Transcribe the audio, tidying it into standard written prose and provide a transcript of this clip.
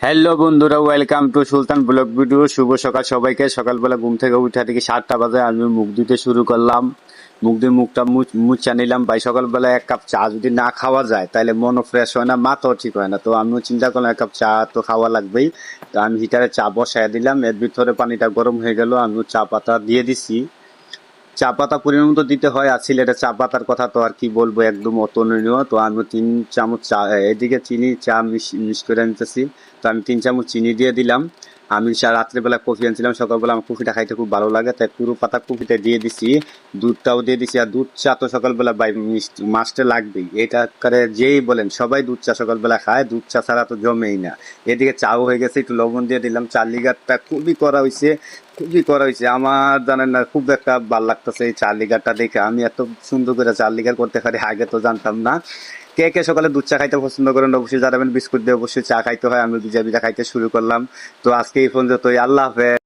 Hello বন্ধুরা, welcome to Sultan blog video. শুভ সকাল সবাইকে। সকালবেলা ঘুম থেকে উঠা থেকে 7টা বাজে আমি মুখ দিতে শুরু করলাম। মুখ দিয়ে মুখটা মুছা নিলাম। ভাই সকালবেলা এক কাপ চা যদি না খাওয়া যায় তাহলে মনও ফ্রেশ হয় না, মাথাও ঠিক হয় না। তো আমিও চিন্তা করলাম এক কাপ চা তো খাওয়া লাগবেই। তো আমি হিটারে চা বসায় দিলাম, এর ভিতরে পানিটা গরম হয়ে গেল, আমিও চা পাতা দিয়ে দিছি। চা পাতা পরিমাণ মতো দিতে হয়, আর সিলেটের চা পাতার কথা তো আর কি বলবো, একদম অতুলনীয়। তো আমি 3 চামচ চা, এদিকে চিনি চা মিক্স করে নিতেছি। তো আমি 3 চামচ চিনি দিয়ে দিলাম। আমি রাত্রেবেলা কফি আনছিলাম, সকালবেলা আমার কফিটা খাইতে খুব ভালো লাগে, তাই পুরো পাতা কফিটা দিয়ে দিছি। দুধটাও দিয়ে দিছি। আর দুধ চা তো সকালবেলা বাই মিষ্টি মাস্টে লাগবেই, এটা করে যেই বলেন সবাই দুধ চা সকালবেলা খায়, দুধ চা ছাড়া তো জমেই না। এদিকে চাও হয়ে গেছে, একটু লবণ দিয়ে দিলাম। চার লিগারটা খুবই করা হয়েছে আমার, জানেন না, খুব একটা ভাল লাগতেছে এই চার লিগারটা দেখে। আমি এত সুন্দর করে চার লিগার করতে পারি আগে তো জানতাম না। কে কে সকালে দুধ চা খাইতে পছন্দ করেন অবশ্যই জানাবেন। বিস্কুট দিয়ে অবশ্যই চা খাইতে হয়, আমি ভিজা ভিজা খাইতে শুরু করলাম। তো আজকে এই পর্যন্তই, আল্লাহ হাফেজ।